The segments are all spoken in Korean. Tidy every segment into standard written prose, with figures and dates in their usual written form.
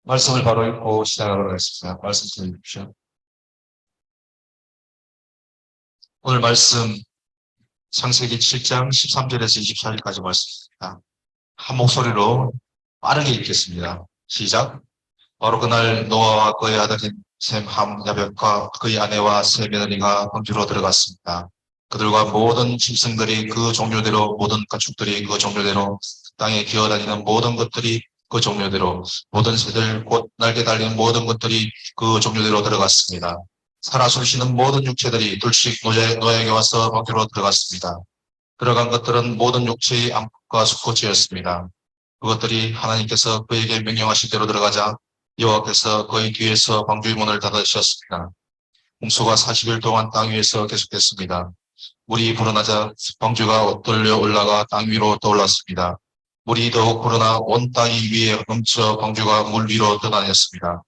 말씀을 바로 읽고 시작하도록 하겠습니다. 말씀 드립시오. 오늘 말씀 창세기 7장 13절에서 24절까지 말씀입니다. 한 목소리로 빠르게 읽겠습니다. 시작. 바로 그날 노아와 그의 아들 셈, 함, 야벳과 그의 아내와 세 며느리가 광주로 들어갔습니다. 그들과 모든 짐승들이 그 종류대로, 모든 가축들이 그 종류대로, 땅에 기어다니는 모든 것들이 그 종류대로, 모든 새들 곧 날개 달린 모든 것들이 그 종류대로 들어갔습니다. 살아 숨쉬는 모든 육체들이 둘씩 노아에게 와서 광주로 들어갔습니다. 들어간 것들은 모든 육체의 암컷과 수컷이었습니다. 그것들이 하나님께서 그에게 명령하신 대로 들어가자 여호와께서 그의 뒤에서 방주의 문을 닫으셨습니다. 홍수가 40일 동안 땅 위에서 계속됐습니다. 물이 불어나자 방주가 떨려 올라가 땅 위로 떠올랐습니다. 물이 더욱 불어나 온 땅 위에 넘쳐 방주가 물 위로 떠다녔습니다.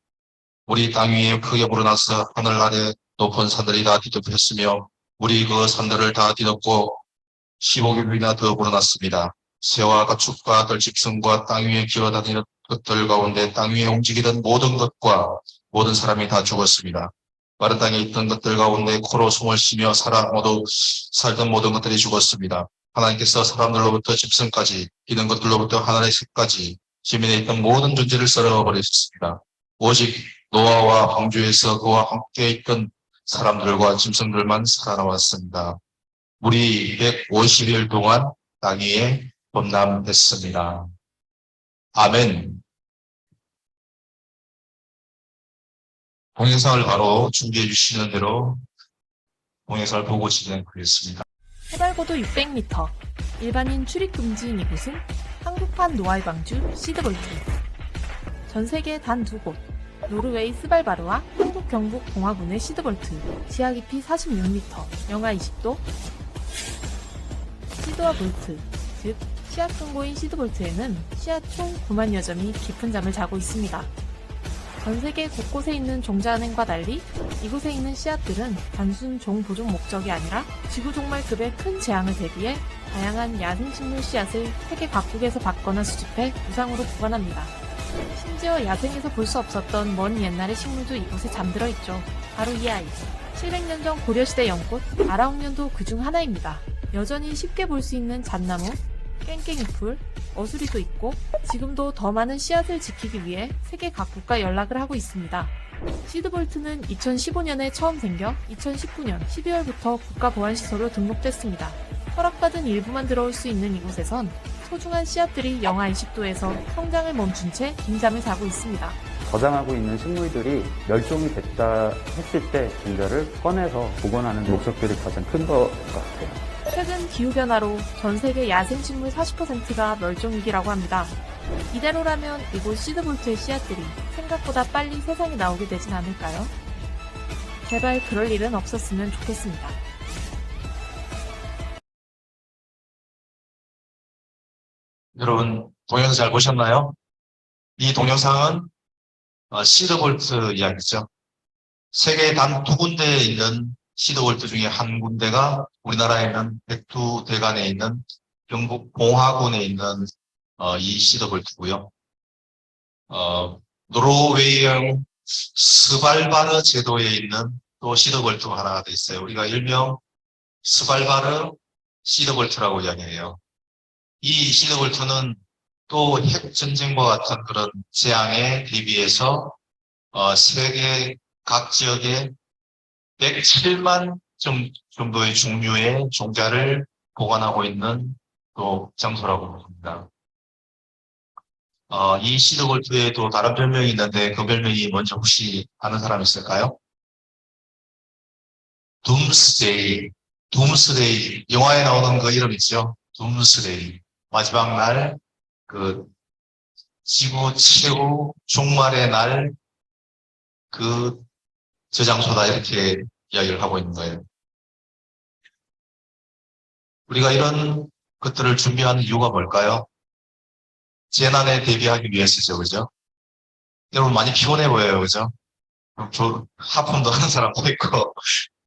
물이 땅 위에 크게 불어나서 하늘 아래 높은 산들이 다 뒤덮였으며 물이 그 산들을 다 뒤덮고 15개월이나 더 불어났습니다. 새와 가축과 들짐승과 땅 위에 기어다니는 것들 가운데 땅 위에 움직이던 모든 것과 모든 사람이 다 죽었습니다. 마른 땅에 있던 것들 가운데 코로 숨을 쉬며 살던 모든 것들이 죽었습니다. 하나님께서 사람들로부터 짐승까지 기는 것들로부터 하늘의 새까지 지면에 있던 모든 존재를 썰어버리셨습니다. 오직 노아와 방주에서 그와 함께 있던 사람들과 짐승들만 살아남았습니다. 물이 150일 동안 땅 위에 범람했습니다. 아멘. 동영상을 바로 준비해 주시는 대로 동영상을 보고 진행하겠습니다. 해발고도 600m, 일반인 출입 금지인 이곳은 한국판 노아의 방주 시드볼트. 전 세계 단 두 곳, 노르웨이 스발바르와 한국 경북 봉화군의 시드볼트. 지하 깊이 46m, 영하 20도. 시드와 볼트, 즉 씨앗 금고인 시드볼트에는 씨앗 총 9만여 점이 깊은 잠을 자고 있습니다. 전 세계 곳곳에 있는 종자은행과 달리 이곳에 있는 씨앗들은 단순 종 보존 목적이 아니라 지구 종말급의 큰 재앙을 대비해 다양한 야생식물 씨앗을 세계 각국에서 받거나 수집해 무상으로 보관합니다. 심지어 야생에서 볼 수 없었던 먼 옛날의 식물도 이곳에 잠들어 있죠. 바로 이 아이. 700년 전 고려시대 연꽃 아라옥년도 그 중 하나입니다. 여전히 쉽게 볼 수 있는 잣나무, 깽깽이풀, 어수리도 있고 지금도 더 많은 씨앗을 지키기 위해 세계 각국과 연락을 하고 있습니다. 시드볼트는 2015년에 처음 생겨 2019년 12월부터 국가보안시설로 등록됐습니다. 허락받은 일부만 들어올 수 있는 이곳에선 소중한 씨앗들이 영하 20도에서 성장을 멈춘 채 긴잠을 자고 있습니다. 저장하고 있는 식물들이 멸종이 됐다 했을 때 종자를 꺼내서 복원하는 목적들이 가장 큰 것 같아요. 최근 기후변화로 전 세계 야생식물 40%가 멸종위기라고 합니다. 이대로라면 이곳 시드볼트의 씨앗들이 생각보다 빨리 세상에 나오게 되진 않을까요? 제발 그럴 일은 없었으면 좋겠습니다. 여러분 동영상 잘 보셨나요? 이 동영상은 시드볼트 이야기죠. 세계에 단 두 군데에 있는 시드볼트 중에 한 군데가 우리나라에 있는 백두대간에 있는 경북 봉화군에 있는 이 시드볼트고요. 노르웨이형 스발바르 제도에 있는 또 시드볼트가 하나가 더 있어요. 우리가 일명 스발바르 시드볼트라고 이야기해요. 이 시드볼트는 또 핵전쟁과 같은 그런 재앙에 대비해서 세계 각 지역에 107만 정도의 종류의 종자를 보관하고 있는 또 장소라고 합니다. 이 시드볼트에 또 다른 별명이 있는데 그 별명이 뭔지 혹시 아는 사람 있을까요? 둠스데이. 영화에 나오는 그 이름 있죠? 둠스데이. 마지막 날, 그 지구 최후 종말의 날, 저 장소다 이렇게 이야기를 하고 있는 거예요. 우리가 이런 것들을 준비하는 이유가 뭘까요? 재난에 대비하기 위해서죠, 그죠? 여러분 많이 피곤해 보여요, 그죠? 하품도 하는 사람도 있고,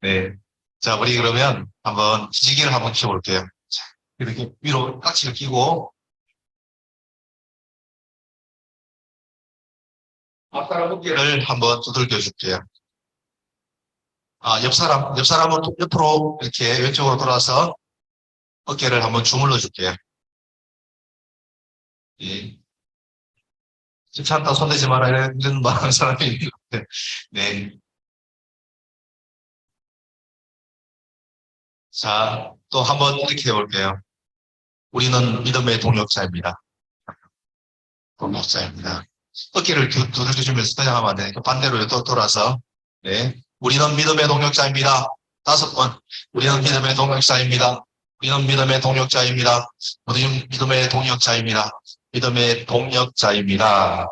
네. 자, 우리 그러면 한번 기지개를 한번 켜볼게요. 자, 이렇게 위로 깍지를 끼고, 앞사람 어깨를 한번 두들겨 줄게요. 옆 사람은 옆으로 이렇게 왼쪽으로 돌아서 어깨를 한번 주물러 줄게요. 예. 귀찮다, 손대지 마라, 이런 말 하는 사람이 있는데, 네. 자, 또 한번 이렇게 해볼게요. 우리는 믿음의 동역자입니다. 동역자입니다. 어깨를 두들겨주면서 사용하면 안 되니까 반대로 또 돌아서, 네. 우리는 믿음의 동역자입니다. 5번. 우리는 믿음의 동역자입니다. 우리는 믿음의 동역자입니다. 우리는 믿음의 동역자입니다. 믿음의 동역자입니다.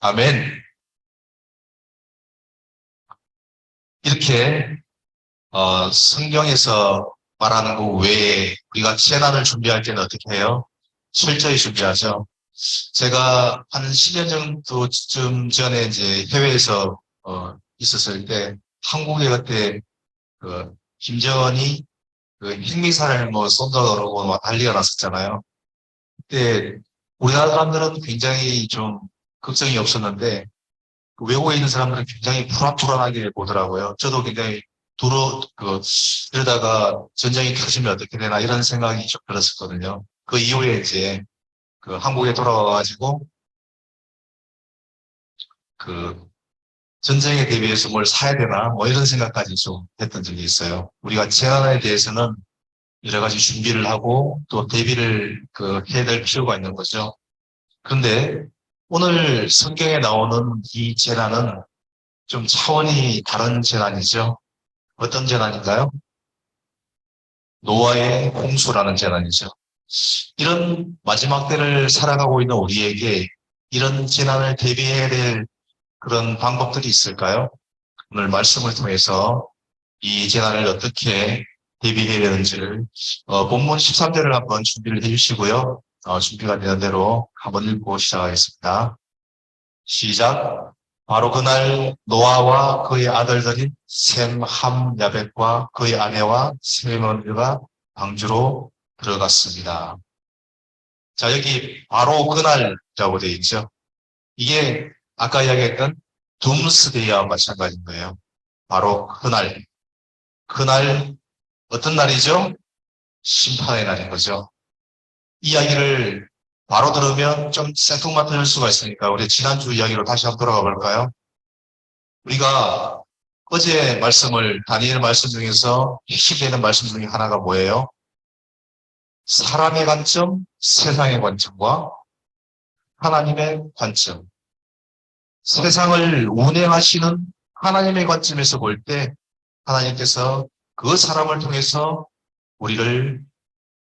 아멘. 이렇게 성경에서 말하는 것 외에 우리가 재난을 준비할 때는 어떻게 해요? 철저히 준비하죠. 제가 한 10년 정도쯤 전에 이제 해외에서 있었을 때 한국에 그때 김정은이 핵미사일을 쏜다고 그러고 막 난리가 났었잖아요. 그때 우리나라 사람들은 굉장히 좀 걱정이 없었는데 외국에 있는 사람들은 굉장히 불안하게 보더라고요. 저도 굉장히 이러다가 전쟁이 터지면 어떻게 되나 이런 생각이 좀 들었었거든요. 그 이후에 이제 한국에 돌아와가지고 전쟁에 대비해서 뭘 사야 되나 뭐 이런 생각까지 좀 했던 적이 있어요. 우리가 재난에 대해서는 여러 가지 준비를 하고 또 대비를 해야 될 필요가 있는 거죠. 그런데 오늘 성경에 나오는 이 재난은 좀 차원이 다른 재난이죠. 어떤 재난인가요? 노아의 홍수라는 재난이죠. 이런 마지막 때를 살아가고 있는 우리에게 이런 재난을 대비해야 될 그런 방법들이 있을까요? 오늘 말씀을 통해서 이 재난을 어떻게 대비해야 되는지를 본문 13절을 한번 준비를 해주시고요. 준비가 되는 대로 한번 읽고 시작하겠습니다. 시작. 바로 그날 노아와 그의 아들들인 셈, 함, 야벳과 그의 아내와 세 며느리가 방주로 들어갔습니다. 자, 여기 바로 그날이라고 되어 있죠. 이게 아까 이야기했던 둠스데이와 마찬가지인 거예요. 바로 그날. 그날 어떤 날이죠? 심판의 날인 거죠. 이 이야기를 바로 들으면 좀 생뚱맞을 수가 있으니까 우리 지난주 이야기로 다시 한번 돌아가 볼까요? 우리가 어제 말씀을 다니엘 말씀 중에서 핵심되는 말씀 중에 하나가 뭐예요? 사람의 관점, 세상의 관점과 하나님의 관점. 세상을 운행하시는 하나님의 관점에서 볼 때 하나님께서 그 사람을 통해서 우리를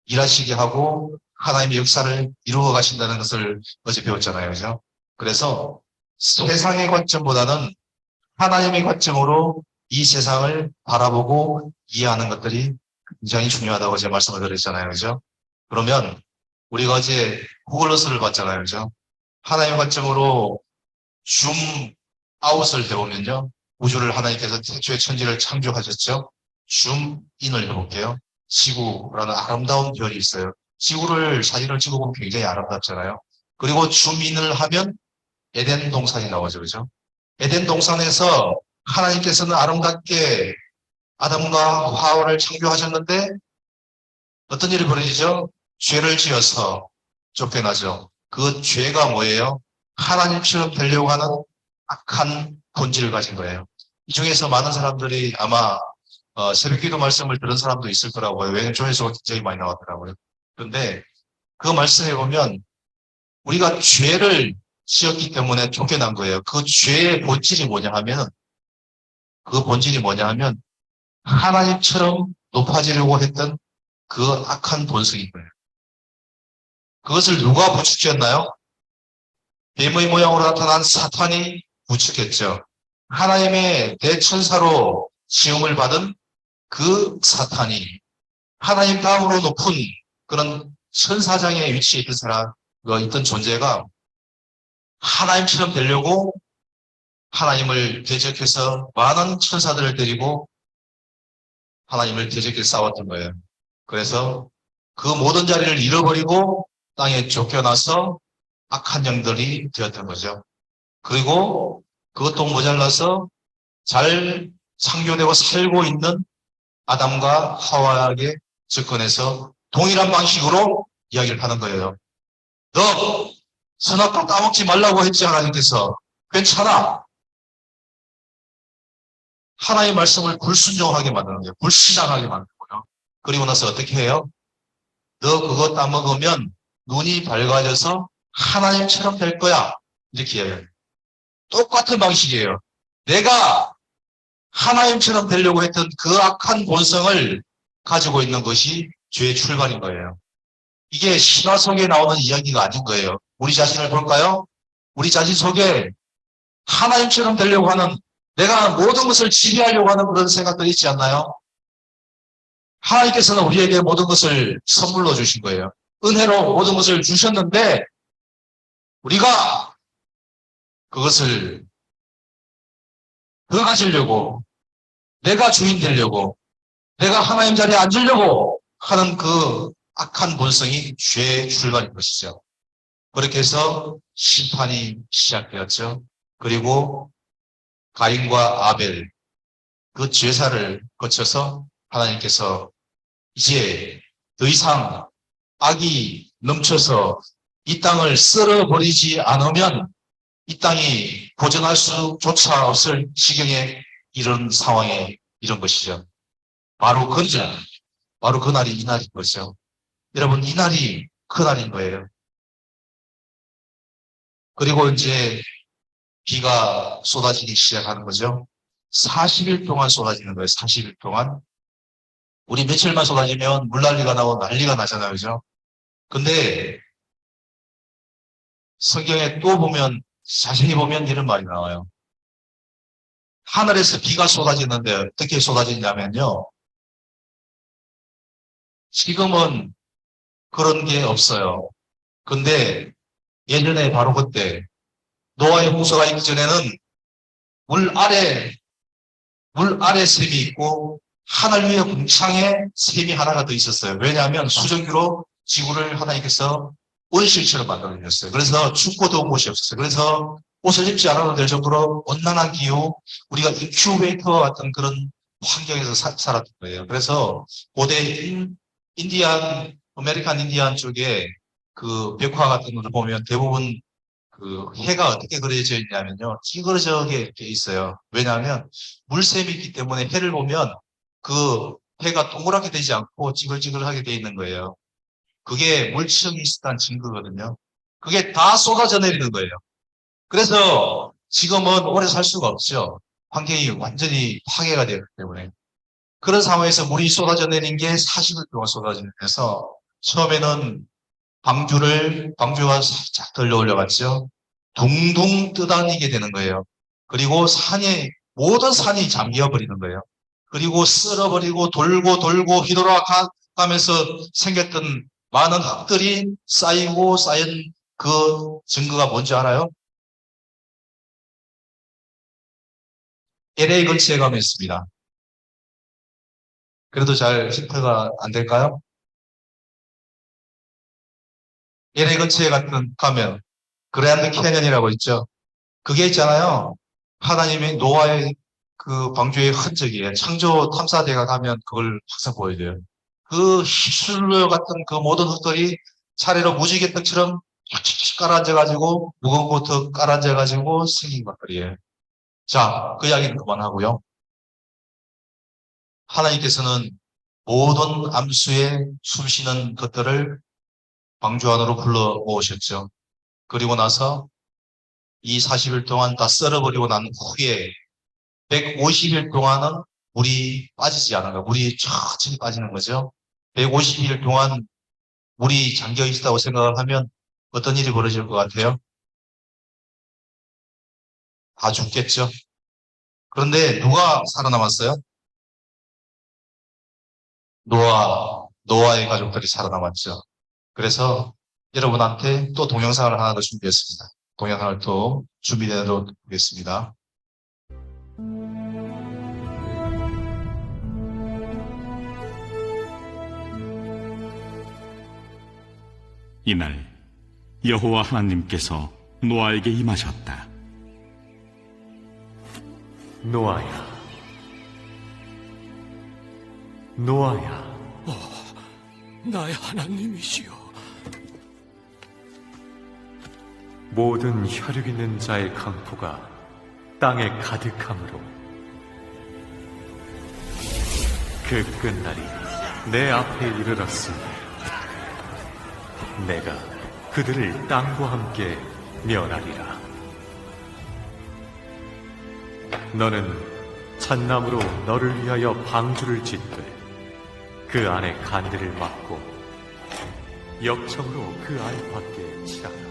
일하시게 하고 하나님의 역사를 이루어 가신다는 것을 어제 배웠잖아요. 그죠? 그래서 세상의 관점보다는 하나님의 관점으로 이 세상을 바라보고 이해하는 것들이 굉장히 중요하다고 제가 말씀을 드렸잖아요. 그죠? 그러면 우리가 어제 구글러스를 봤잖아요. 그죠? 하나님의 관점으로 줌 아웃을 해보면요. 우주를 하나님께서 태초에 천지를 창조하셨죠. 줌 인을 해볼게요. 지구라는 아름다운 별이 있어요. 지구를 사진을 찍어보면 굉장히 아름답잖아요. 그리고 줌인을 하면 에덴 동산이 나오죠. 그죠? 에덴 동산에서 하나님께서는 아름답게 아담과 하와를 창조하셨는데 어떤 일이 벌어지죠? 죄를 지어서 쫓겨나죠. 그 죄가 뭐예요? 하나님처럼 되려고 하는 악한 본질을 가진 거예요. 이 중에서 많은 사람들이 아마 새벽기도 말씀을 들은 사람도 있을 거라고요. 왜냐하면 조회수가 굉장히 많이 나왔더라고요. 그런데 그 말씀해 보면 우리가 죄를 지었기 때문에 쫓겨난 거예요. 그 죄의 본질이 뭐냐 하면 하나님처럼 높아지려고 했던 그 악한 본성인 거예요. 그것을 누가 부추겼나요? 뱀의 모양으로 나타난 사탄이 부추겼죠. 하나님의 대천사로 지음을 받은 그 사탄이 하나님 다음으로 높은 그런 천사장의 위치에 있던 있던 존재가 하나님처럼 되려고 하나님을 대적해서 많은 천사들을 데리고 하나님을 대적해 싸웠던 거예요. 그래서 그 모든 자리를 잃어버리고 땅에 쫓겨나서 악한 영들이 되었던 거죠. 그리고 그것도 모자라서 잘 창조되고 살고 있는 아담과 하와에게 접근해서 동일한 방식으로 이야기를 하는 거예요. 너 선악과 따먹지 말라고 했지 하나님께서. 괜찮아. 하나님의 말씀을 불순종하게 만드는 거예요. 불신앙하게 만드는 거예요. 그리고 나서 어떻게 해요? 너 그거 따먹으면 눈이 밝아져서 하나님처럼 될 거야. 이렇게 해요. 똑같은 방식이에요. 내가 하나님처럼 되려고 했던 그 악한 본성을 가지고 있는 것이 죄의 출발인 거예요. 이게 신화 속에 나오는 이야기가 아닌 거예요. 우리 자신을 볼까요? 우리 자신 속에 하나님처럼 되려고 하는, 내가 모든 것을 지배하려고 하는 그런 생각들이 있지 않나요? 하나님께서는 우리에게 모든 것을 선물로 주신 거예요. 은혜로 모든 것을 주셨는데 우리가 그것을 더 가지려고, 내가 주인 되려고, 내가 하나님 자리에 앉으려고 하는 그 악한 본성이 죄의 출발인 것이죠. 그렇게 해서 심판이 시작되었죠. 그리고 가인과 아벨, 그 제사를 거쳐서 하나님께서 이제 더 이상 악이 넘쳐서 이 땅을 썰어버리지 않으면 이 땅이 보존할 수조차 없을 지경에 이런 상황에 이런 것이죠. 바로 그 날이 이 날인 거죠. 여러분, 이 날이 그 날인 거예요. 그리고 이제 비가 쏟아지기 시작하는 거죠. 40일 동안 쏟아지는 거예요. 40일 동안. 우리 며칠만 쏟아지면 물난리가 나고 난리가 나잖아요. 그죠? 근데 성경에 또 보면, 자세히 보면 이런 말이 나와요. 하늘에서 비가 쏟아지는데 어떻게 쏟아지냐면요. 지금은 그런 게 없어요. 근데 예전에 바로 그때 노아의 홍수가 있기 전에는 물 아래 샘이 있고 하늘 위에 궁창에 샘이 하나가 더 있었어요. 왜냐하면 수증기로 지구를 하나님께서 온실처럼 만들어 주셨어요. 그래서 춥고 더운 곳이 없었어요. 그래서 옷을 입지 않아도 될 정도로 온난한 기후, 우리가 인큐베이터와 같은 그런 환경에서 살았던 거예요. 그래서 고대 아메리칸 인디안 쪽에 그 벽화 같은 것을 보면 대부분 그 해가 어떻게 그려져 있냐면요. 찌그러져게 이렇게 있어요. 왜냐하면 물샘이 있기 때문에 해를 보면 그 해가 동그랗게 되지 않고 찌글찌글하게 돼 있는 거예요. 그게 물층이 있었다는 증거거든요. 그게 다 쏟아져 내리는 거예요. 그래서 지금은 오래 살 수가 없죠. 환경이 완전히 파괴가 되었기 때문에. 그런 상황에서 물이 쏟아져 내린 게 40일 동안 쏟아지면서 처음에는 방주가 살짝 덜려 올려갔죠. 둥둥 떠다니게 되는 거예요. 그리고 모든 산이 잠겨버리는 거예요. 그리고 쓸어버리고 돌고 휘돌아가면서 생겼던 많은 흙들이 쌓인 그 증거가 뭔지 알아요? LA 근처에 가면 있습니다. 그래도 잘 힌트가 안 될까요? LA 근처에 가면 그랜드 캐년이라고 있죠. 그게 있잖아요. 하나님의 노아의 그 방주의 흔적이에요. 창조 탐사대가 가면 그걸 항상 보여줘요. 그 휩쓸려 같은 그 모든 흙들이 차례로 무지개떡처럼 쫙쫙 깔아앉아가지고 무거운 것도 깔아앉아가지고 생긴 것들이에요. 자, 그 이야기는 그만하고요. 하나님께서는 모든 암수에 숨쉬는 것들을 방주 안으로 불러 모으셨죠. 그리고 나서 이 40일 동안 다 썰어버리고 난 후에 150일 동안은 물이 빠지지 않은 거예요. 물이 천천히 빠지는 거죠. 150일 동안 물이 잠겨 있다고 생각을 하면 어떤 일이 벌어질 것 같아요? 다 죽겠죠. 그런데 누가 살아남았어요? 노아의 가족들이 살아남았죠. 그래서 여러분한테 또 동영상을 하나 더 준비했습니다. 동영상을 또 준비되도록 하겠습니다. 이날 여호와 하나님께서 노아에게 임하셨다. 노아야, 노아야, 나의 하나님이시여. 모든 혈육 있는 자의 강포가 땅에 가득함으로 그 끝날이 내 앞에 이르렀으니 내가 그들을 땅과 함께 멸하리라. 너는 잣나무로 너를 위하여 방주를 짓되 그 안에 간들을 막고 역청으로 그 알 밖에 치라라.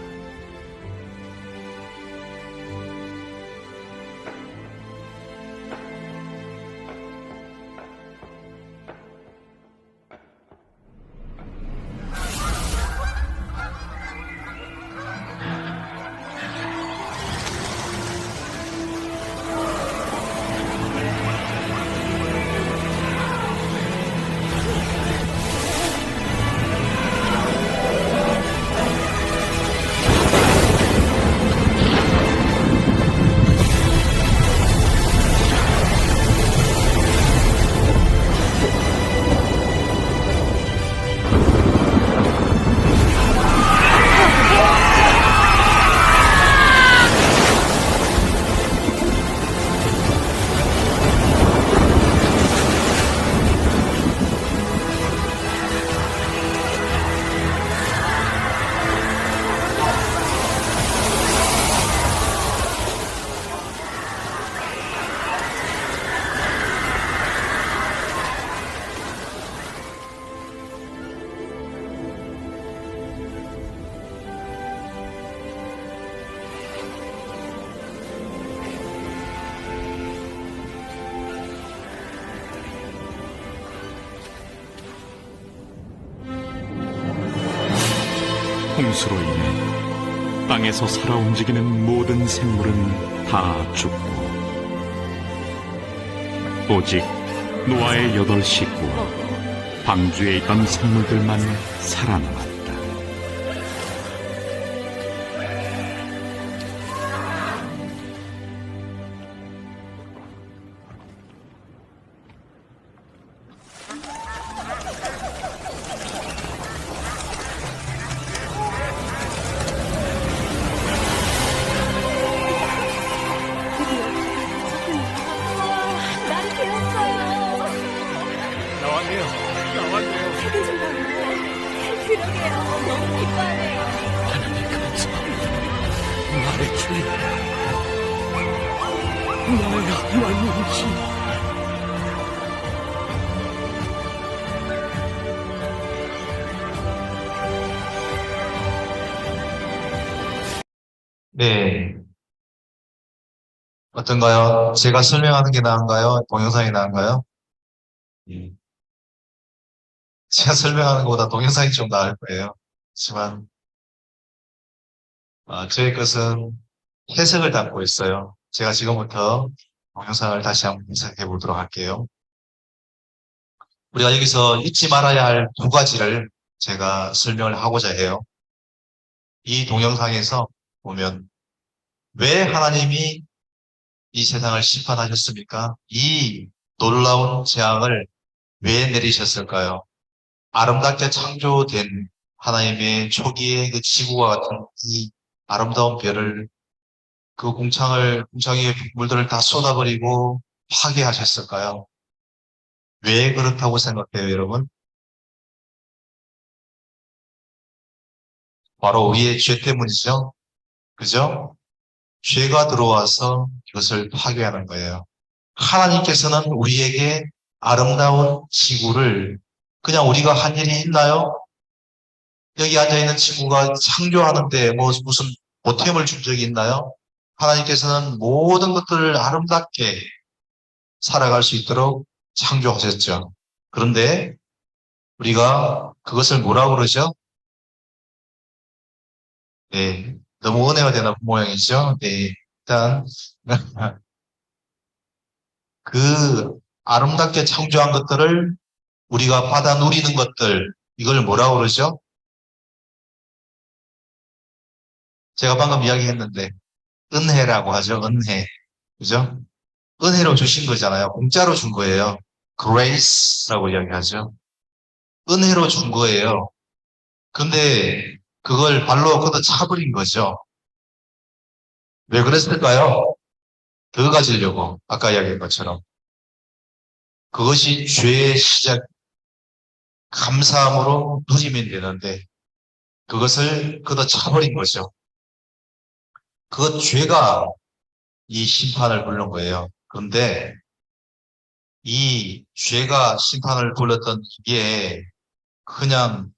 홍수로 인해 땅에서 살아 움직이는 모든 생물은 다 죽고 오직 노아의 8 식구와 방주에 있던 생물들만 살아남았다. 나를 배웠어요. 나왔네요. 나왔네요. 해주신다고. 그러게요. 너무 기뻐하네요. 하나님 감사합니다. 나의 주님. 나의 하나님이시여. 네. 어떤가요? 제가 설명하는 게 나은가요? 동영상이 나은가요? 예. 제가 설명하는 것보다 동영상이 좀 나을 거예요. 하지만, 저의 것은 해석을 담고 있어요. 제가 지금부터 동영상을 다시 한번 해석해 보도록 할게요. 우리가 여기서 잊지 말아야 할 2가지를 제가 설명을 하고자 해요. 이 동영상에서 보면 왜 하나님이 이 세상을 심판하셨습니까? 이 놀라운 재앙을 왜 내리셨을까요? 아름답게 창조된 하나님의 초기의 그 지구와 같은 이 아름다운 별을 그 궁창의 물들을 다 쏟아버리고 파괴하셨을까요? 왜 그렇다고 생각해요, 여러분? 바로 우리의 죄 때문이죠. 그죠? 죄가 들어와서 이것을 파괴하는 거예요. 하나님께서는 우리에게 아름다운 지구를 그냥 우리가 한 일이 있나요? 여기 앉아있는 친구가 창조하는데 무슨 보탬을 준 적이 있나요? 하나님께서는 모든 것들을 아름답게 살아갈 수 있도록 창조하셨죠. 그런데 우리가 그것을 뭐라고 그러죠? 네, 너무 은혜가 되는 모양이죠. 네, 일단 그 아름답게 창조한 것들을 우리가 받아 누리는 것들, 이걸 뭐라고 그러죠? 제가 방금 이야기했는데 은혜라고 하죠. 은혜. 그죠? 은혜로 주신 거잖아요. 공짜로 준 거예요. grace라고 이야기하죠. 은혜로 준 거예요. 근데 그걸 발로 걷어 차버린 거죠. 왜 그랬을까요? 더 가지려고, 아까 이야기한 것처럼. 그것이 죄의 시작, 감사함으로 누리면 되는데, 그것을 걷어 차버린 거죠. 그 죄가 이 심판을 부른 거예요. 그런데 이 죄가 심판을 불렀던 이게 그냥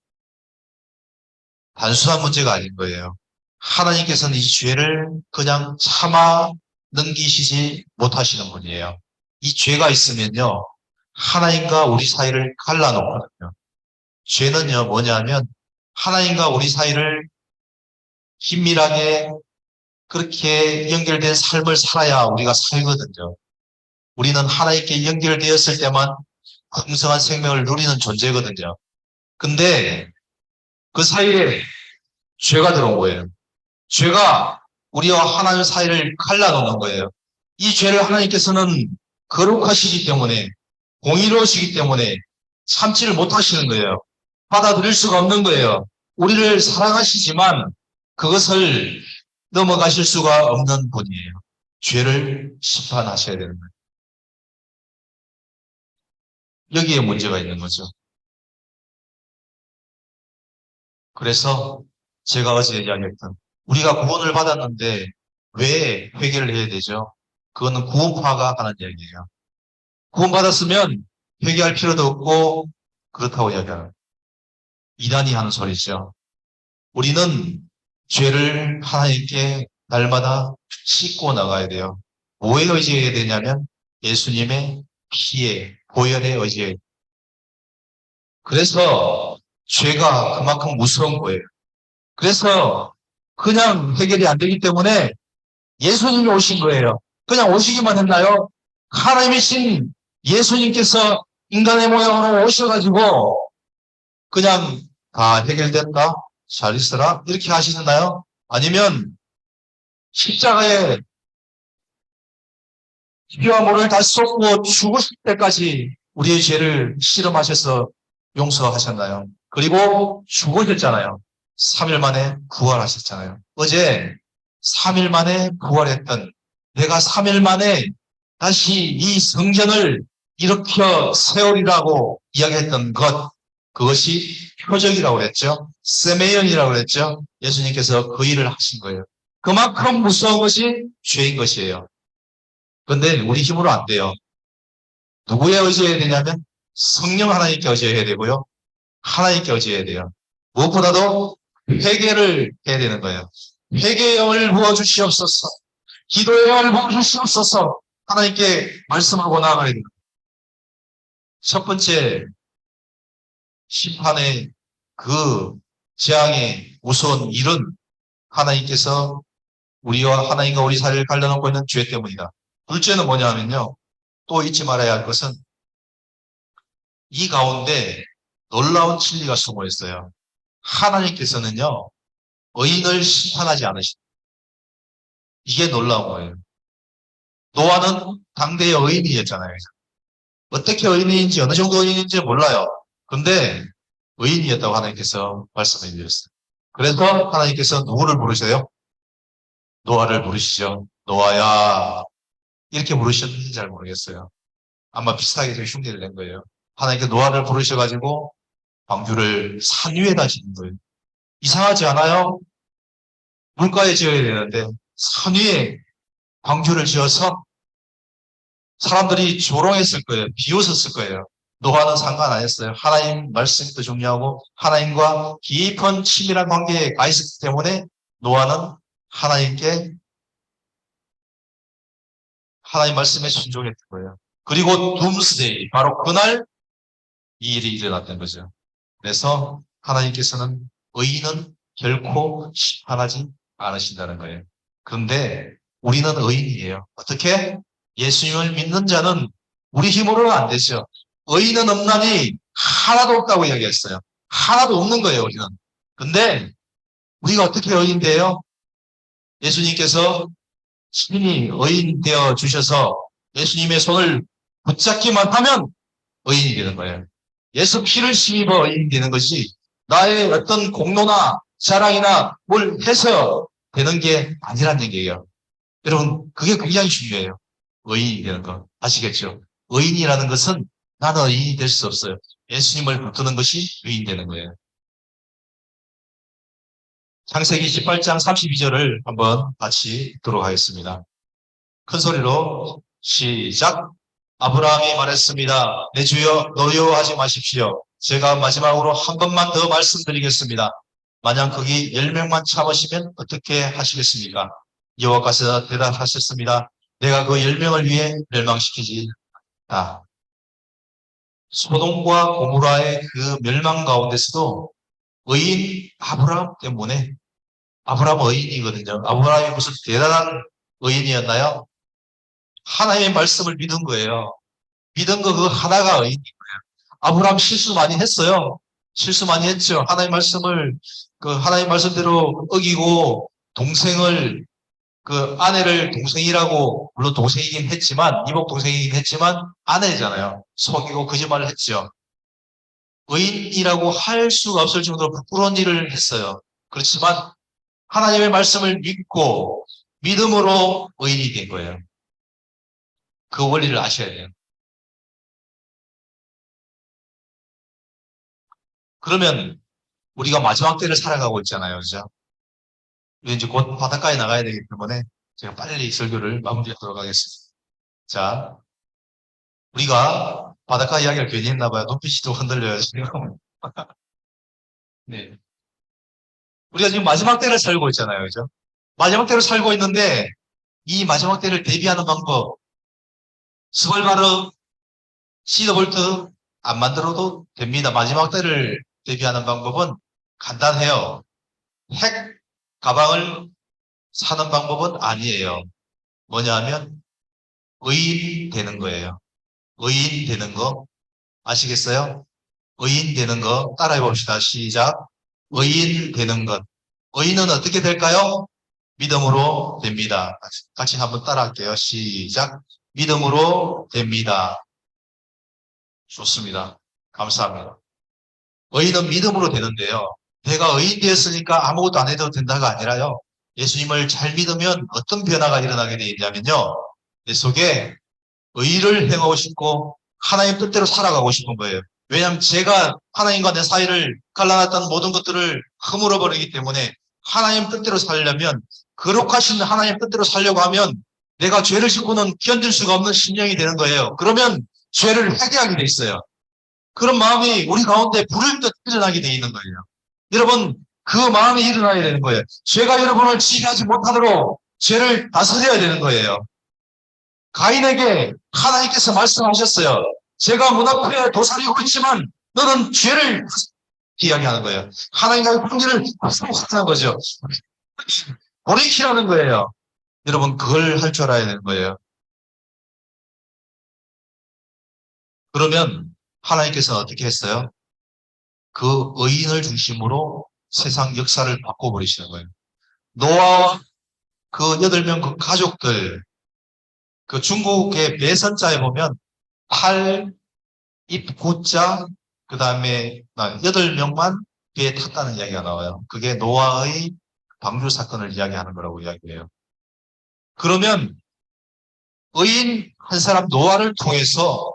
단순한 문제가 아닌 거예요. 하나님께서는 이 죄를 그냥 참아 넘기시지 못하시는 분이에요. 이 죄가 있으면요, 하나님과 우리 사이를 갈라놓거든요. 죄는요, 뭐냐면 하나님과 우리 사이를 긴밀하게 그렇게 연결된 삶을 살아야 우리가 살거든요. 우리는 하나님께 연결되었을 때만 풍성한 생명을 누리는 존재거든요. 근데 그 사이에 죄가 들어온 거예요. 죄가 우리와 하나님 사이를 갈라놓는 거예요. 이 죄를 하나님께서는 거룩하시기 때문에, 공의로우시기 때문에 참지를 못하시는 거예요. 받아들일 수가 없는 거예요. 우리를 사랑하시지만 그것을 넘어가실 수가 없는 분이에요. 죄를 심판하셔야 되는 거예요. 여기에 문제가 있는 거죠. 그래서 제가 어제 이야기했던, 우리가 구원을 받았는데 왜 회개를 해야 되죠? 그거는 구원파가 하는 이야기예요. 구원받았으면 회개할 필요도 없고 그렇다고 이야기하는, 이단이 하는 소리죠. 우리는 죄를 하나님께 날마다 씻고 나가야 돼요. 뭐에 의지해야 되냐면 예수님의 피에, 보혈에 의지해야 돼요. 그래서 죄가 그만큼 무서운 거예요. 그래서 그냥 해결이 안 되기 때문에 예수님이 오신 거예요. 그냥 오시기만 했나요? 하나님이신 예수님께서 인간의 모양으로 오셔가지고 그냥 다 해결됐다, 잘 있어라 이렇게 하시나요? 아니면 십자가에 피와 물을 다 쏟고 죽으실 때까지 우리의 죄를 실험하셔서 용서하셨나요? 그리고 죽으셨잖아요. 3일 만에 부활하셨잖아요. 어제 3일 만에 부활했던, 내가 3일 만에 다시 이 성전을 일으켜 세우리라고 이야기했던 것, 그것이 표적이라고 그랬죠. 세메연이라고 그랬죠. 예수님께서 그 일을 하신 거예요. 그만큼 무서운 것이 죄인 것이에요. 그런데 우리 힘으로 안 돼요. 누구에 의지해야 되냐면 성령 하나님께 의지해야 되고요. 하나님께 의지해야 돼요. 무엇보다도 회개를 해야 되는 거예요. 회개의 영을 부어주시옵소서. 기도의 영을 부어주시옵소서. 하나님께 말씀하고 나아가야 됩니다. 첫 번째, 심판의 그 재앙의 무서운 일은 하나님께서 우리와 하나님과 우리 사이를 갈라놓고 있는 죄 때문이다. 둘째는 뭐냐면요. 또 잊지 말아야 할 것은 이 가운데 놀라운 진리가 숨어 있어요. 하나님께서는요, 의인을 심판하지 않으십니다. 이게 놀라운 거예요. 노아는 당대의 의인이었잖아요. 어떻게 의인인지, 어느 정도 의인인지 몰라요. 근데 의인이었다고 하나님께서 말씀해 주셨어요. 그래서 하나님께서 누구를 부르셔요? 노아를 부르시죠. 노아야. 이렇게 부르셨는지 잘 모르겠어요. 아마 비슷하게 좀 흉내를 낸 거예요. 하나님께 노아를 부르셔가지고 방주를 산 위에다 짓는 거예요. 이상하지 않아요? 물가에 지어야 되는데 산 위에 방주를 지어서 사람들이 조롱했을 거예요. 비웃었을 거예요. 노아는 상관 안 했어요. 하나님 말씀이 더 중요하고 하나님과 깊은 친밀한 관계에 가 있었기 때문에 노아는 하나님께, 하나님 말씀에 순종했던 거예요. 그리고 둠스데이, 바로 그날 이 일이 일어났던 거죠. 그래서 하나님께서는 의인은 결코 심판하지 않으신다는 거예요. 그런데 우리는 의인이에요. 어떻게? 예수님을 믿는 자는 우리 힘으로는 안 되죠. 의인은 없나니 하나도 없다고 이야기했어요. 하나도 없는 거예요, 우리는. 근데 우리가 어떻게 의인 돼요? 예수님께서 신이 의인 되어 주셔서 예수님의 손을 붙잡기만 하면 의인이 되는 거예요. 예수 피를 힘입어 의인이 되는 것이 나의 어떤 공로나 자랑이나 뭘 해서 되는 게 아니란 얘기예요. 여러분, 그게 굉장히 중요해요. 의인이 되는 거. 아시겠죠? 의인이라는 것은 나는 의인이 될 수 없어요. 예수님을 붙드는 것이 의인 되는 거예요. 창세기 18장 32절을 한번 같이 읽도록 하겠습니다. 큰 소리로 시작. 아브라함이 말했습니다. 내 주여 노여워하지 마십시오. 제가 마지막으로 한 번만 더 말씀드리겠습니다. 만약 거기 10명만 참으시면 어떻게 하시겠습니까? 여호와께서 대답하셨습니다. 내가 그 10명을 위해 멸망시키지 않다. 소돔과 고모라의 그 멸망 가운데서도 의인 아브라함 때문에, 아브라함 의인이거든요. 아브라함이 무슨 대단한 의인이었나요? 하나님의 말씀을 믿은 거예요. 믿은 거 그 하나가 의인인 거예요. 아브라함 실수 많이 했어요. 실수 많이 했죠. 하나님의 말씀을 하나님 말씀대로 어기고 동생을 아내를 동생이라고, 물론 동생이긴 했지만, 이복 동생이긴 했지만 아내잖아요. 속이고 거짓말을 했죠. 의인이라고 할 수가 없을 정도로 부끄러운 일을 했어요. 그렇지만 하나님의 말씀을 믿고 믿음으로 의인이 된 거예요. 그 원리를 아셔야 돼요. 그러면 우리가 마지막 때를 살아가고 있잖아요. 그죠? 우리 이제 곧 바닷가에 나가야 되기 때문에 제가 빨리 설교를 마무리하도록 하겠습니다. 자, 우리가 바닷가 이야기를 괜히 했나 봐요. 눈빛이 또 흔들려요, 지금. 네. 우리가 지금 마지막 때를 살고 있잖아요. 그죠? 마지막 때를 살고 있는데 이 마지막 때를 대비하는 방법, 스벌바르, 시더볼트 안 만들어도 됩니다. 마지막 때를 대비하는 방법은 간단해요. 핵 가방을 사는 방법은 아니에요. 뭐냐 하면 의인 되는 거예요. 의인 되는 거 아시겠어요? 의인 되는 거 따라해 봅시다. 시작. 의인 되는 것. 의인은 어떻게 될까요? 믿음으로 됩니다. 같이 한번 따라할게요. 시작. 믿음으로 됩니다. 좋습니다. 감사합니다. 의인은 믿음으로 되는데요. 내가 의인 되었으니까 아무것도 안 해도 된다가 아니라요. 예수님을 잘 믿으면 어떤 변화가 일어나게 되냐면요. 내 속에 의를 행하고 싶고 하나님 뜻대로 살아가고 싶은 거예요. 왜냐하면 제가 하나님과 내 사이를 갈라놨던 모든 것들을 허물어 버리기 때문에 하나님 뜻대로 살려면, 거룩하신 하나님 뜻대로 살려고 하면 내가 죄를 짓고는 견딜 수가 없는 심령이 되는 거예요. 그러면 죄를 회개하게 돼 있어요. 그런 마음이 우리 가운데 불을 듯 일어나게 돼 있는 거예요. 여러분, 그 마음이 일어나야 되는 거예요. 죄가 여러분을 지배하지 못하도록 죄를 다스려야 되는 거예요. 가인에게 하나님께서 말씀하셨어요. 제가 문 앞에 도사리고 있지만 너는 죄를 이야기하는 거예요. 하나님과의 관계를 하는 거죠. 돌이키라는 거예요. 여러분, 그걸 할 줄 알아야 되는 거예요. 그러면 하나님께서는 어떻게 했어요? 그 의인을 중심으로 세상 역사를 바꿔버리시는 거예요. 노아와 그 8명 그 가족들, 그 중국의 매선자에 보면 8, 입 9자, 그 다음에 8명만 배에 탔다는 이야기가 나와요. 그게 노아의 방주 사건을 이야기하는 거라고 이야기해요. 그러면 의인 한 사람 노아를 통해서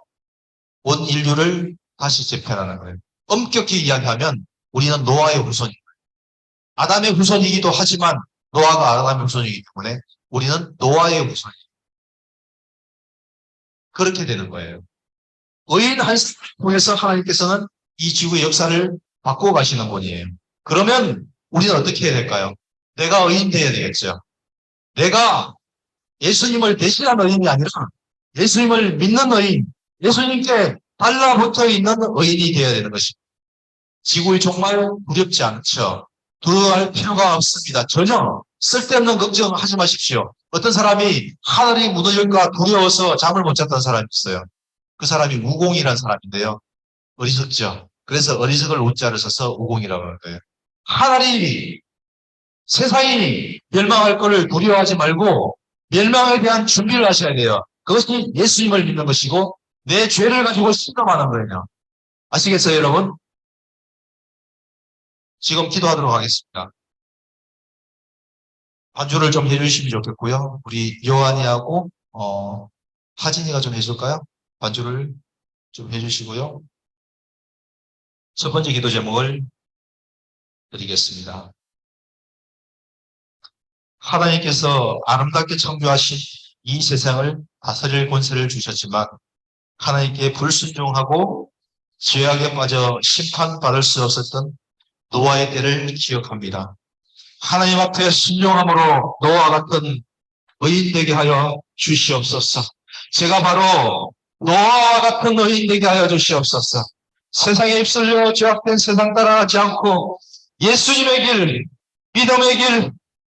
온 인류를 다시 재편하는 거예요. 엄격히 이야기하면 우리는 노아의 후손입니다. 아담의 후손이기도 하지만 노아가 아담의 후손이기 때문에 우리는 노아의 후손입니다. 그렇게 되는 거예요. 의인 한 사람을 통해서 하나님께서는 이 지구의 역사를 바꾸어 가시는 분이에요. 그러면 우리는 어떻게 해야 될까요? 내가 의인 되어야 되겠죠. 내가 예수님을 대신한 의인이 아니라 예수님을 믿는 의인, 예수님께 달라붙어 있는 의인이 되어야 되는 것입니다. 지구의 정말 두렵지 않죠. 두려워할 필요가 없습니다. 전혀 쓸데없는 걱정하지 마십시오. 어떤 사람이 하늘이 무너질까 두려워서 잠을 못 잤던 사람이 있어요. 그 사람이 우공이라는 사람인데요. 어리석죠. 그래서 어리석을 우자를 써서 우공이라고 하는 거예요. 하늘이, 세상이 멸망할 것을 두려워하지 말고 멸망에 대한 준비를 하셔야 돼요. 그것이 예수님을 믿는 것이고 내 죄를 가지고 신감하는 거예요. 아시겠어요, 여러분? 지금 기도하도록 하겠습니다. 반주를 좀 해주시면 좋겠고요. 우리 요한이하고 하진이가 좀 해줄까요? 반주를 좀 해주시고요. 첫 번째 기도 제목을 드리겠습니다. 하나님께서 아름답게 창조하신 이 세상을 다스릴 권세를 주셨지만 하나님께 불순종하고 죄악에 빠져 심판받을 수 없었던 노아의 때를 기억합니다. 하나님 앞에 순종함으로 노아와 같은 의인 되게 하여 주시옵소서. 제가 바로 노아와 같은 의인 되게 하여 주시옵소서. 세상에 휩쓸려 죄악된 세상 따라가지 않고 예수님의 길, 믿음의 길,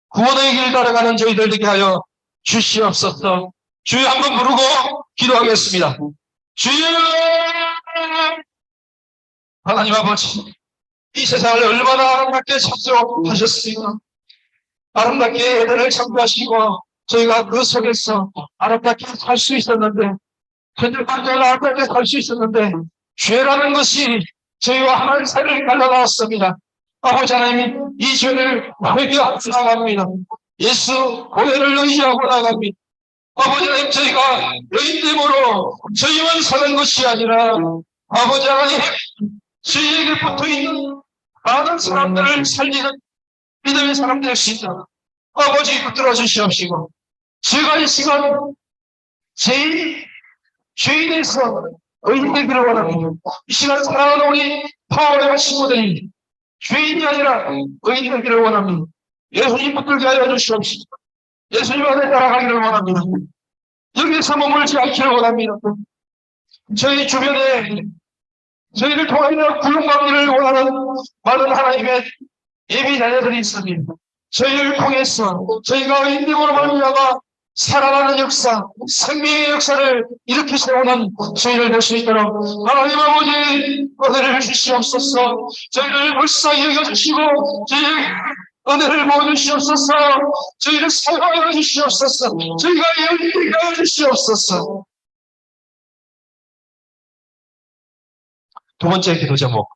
구원의 길 따라가는 저희들 되게 하여 주시옵소서. 주여 한번 부르고 기도하겠습니다. 주여! 하나님 아버지, 이 세상을 얼마나 아름답게 창조하셨습니까? 아름답게 애들을 창조하시고 저희가 그 속에서 아름답게 살 수 있었는데 현재까지 아름답게 살 수 있었는데 죄라는 것이 저희와 하나님 사이를 갈라놨습니다. 아버지 하나님, 이 죄를 회개하고 나갑니다. 예수 고해를 의지하고 나갑니다. 아버지 하나님, 저희가 의인됨으로 저희만 사는 것이 아니라 아버지 하나님, 저희에게 붙어있는 많은 사람들을 살리는 믿음의 사람 될 수 있다. 아버지 붙들어 주시옵시고 제가 이 시간 죄인에서 의인 되기를 원합니다. 이 시간 사랑하는 우리 파워레마 친구들이 죄인이 아니라 의인 되기를 원합니다. 예수님 붙들게 하여 주시옵시고 예수님 안에 따라가기를 원합니다. 여기서 머물지 않기를 원합니다. 저희 주변에 저희를 통하여 구원받기를 원하는 많은 하나님의 예비 자녀들이 있습니다. 저희를 통해서 저희가 인생으로 말미암아 살아나는 역사, 생명의 역사를 일으켜 세우는 저희를 될 수 있도록 하나님 아버지 은혜를 주시옵소서. 저희를 불쌍히 여겨주시고 저희에게 은혜를 부어주시옵소서. 저희를 사랑하여 주시옵소서. 저희가 영리하게 하여 주시옵소서. 두 번째 기도 제목,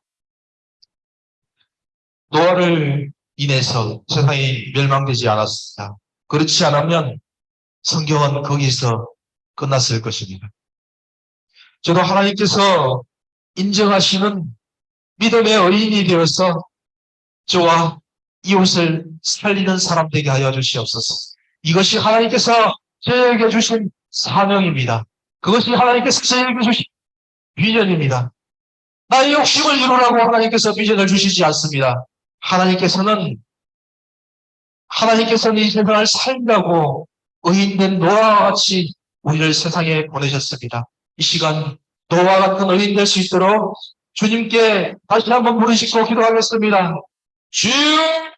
노아를 인해서 세상이 멸망되지 않았습니다. 그렇지 않으면 성경은 거기서 끝났을 것입니다. 저도 하나님께서 인정하시는 믿음의 의인이 되어서 저와 이웃을 살리는 사람 되게 하여 주시옵소서. 이것이 하나님께서 저에게 주신 사명입니다. 그것이 하나님께서 저에게 주신 비전입니다. 나의 욕심을 이루라고 하나님께서 비전을 주시지 않습니다. 하나님께서는 이 세상을 살리라고 의인된 노아와 같이 우리를 세상에 보내셨습니다. 이 시간 노아와 같은 의인 될 수 있도록 주님께 다시 한번 부르시고 기도하겠습니다. 주여!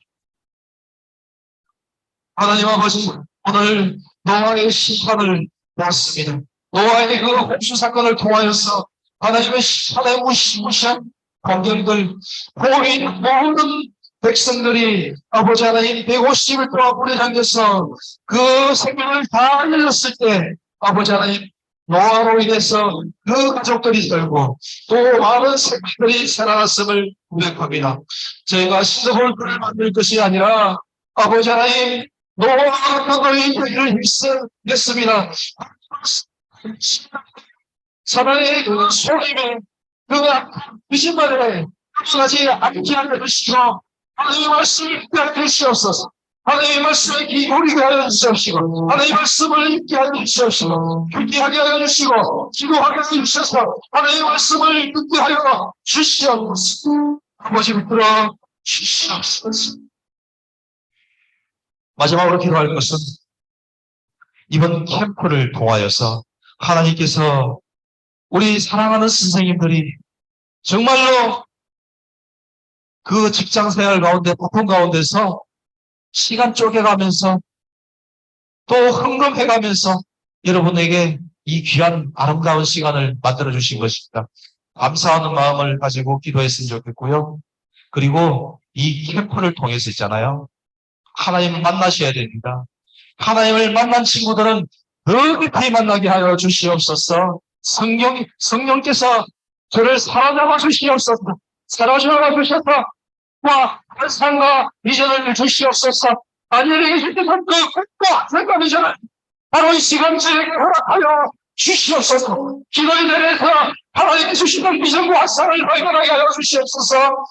하나님 아버지, 오늘 노아의 심판을 보았습니다. 노아의 그 홍수 사건을 통하여서 하나님의 심판의 무시무시한 광경들, 모인 모든 백성들이 아버지 하나님 150일 동안 불에 잠겨서 그 생명을 다 잃었을 때 아버지 하나님 노아로 인해서 그 가족들이 살고 또 많은 생명들이 살아났음을 고백합니다. 저희가 신성홀들을 만들 것이 아니라 아버지 하나님 노아와 같은 의인들을 힘쓰겠습니다. 사랑의 그 소림에 그 의심만에 하지 않게 하여 주시고 하나님의 말씀을 읽게 하여 주시옵소서. 하나님의 말씀에 기울이게 하여 주시옵시고 하나님의 말씀을 읽게 하여 주시옵시고 듣게 하여 주시고 기도하게 하여 주셔서 하나님의 말씀을 듣게 하여 주시옵소서. 아버지 붙들어 주시옵소서. 마지막으로 기도할 것은 이번 캠프를 통하여서 하나님께서 우리 사랑하는 선생님들이 정말로 그 직장 생활 가운데 바쁜 가운데서 시간 쪼개가면서 또 흥금해가면서 여러분에게 이 귀한 아름다운 시간을 만들어 주신 것입니다. 감사하는 마음을 가지고 기도했으면 좋겠고요. 그리고 이 캠프를 통해서 있잖아요. 하나님을 만나셔야 됩니다. 하나님을 만난 친구들은 더 깊이 만나게 하여 주시옵소서. 성령께서 저를 사로잡아 주시옵소서. 사로잡아 주셔서 환상과 비전을 주시옵소서. 다니엘에게 주셨던 그 환상과 비전을 바로 이 시간쯤에 허락하여 주시옵소서. 기도의 자리에서 하나님께 주시는 비전과 환상을 발견하게 하여 주시옵소서.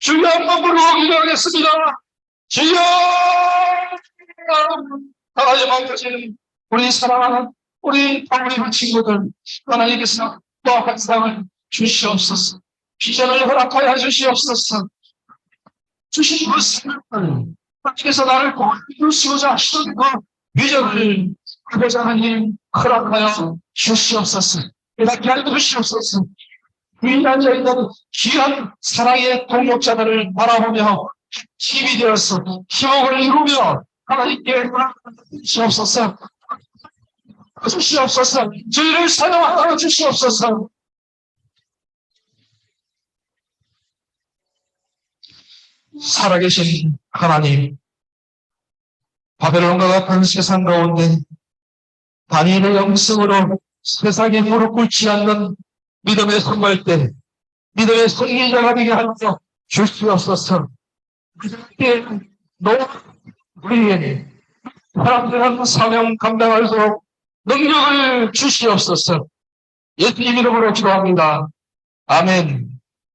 주여 한번 부르고 기도하겠습니다. 주여! 하나님 아버지, 우리 사랑하는 우리 친구들, 하나님께서 또 환상을 주시옵소서. 비전을 허락하여 주시옵소서. 주신 그 생각을 하나님께서 나를 도와주시고자 하시는 그 비전을 그보자 하나님 허락하여 주시옵소서. 깨닫게 하여 주시옵소서. 위에 앉아있는 귀한 사랑의 동역자들을 바라보며 힘이 되어서 희망을 이루며 하나님께 주시옵소서. 주시옵소서. 저희를 사용하여 주시옵소서. 살아계신 하나님, 바벨론과 같은 세상 가운데 다니엘의 영성으로 세상에 무릎 꿇지 않는 믿음의 선발대, 믿음의 승리자가 되게 하여 주시옵소서. 믿음의 우리에게 사람들은 사명 감당할수록 능력을 주시옵소서. 예수님 이름으로 기도합니다. 아멘.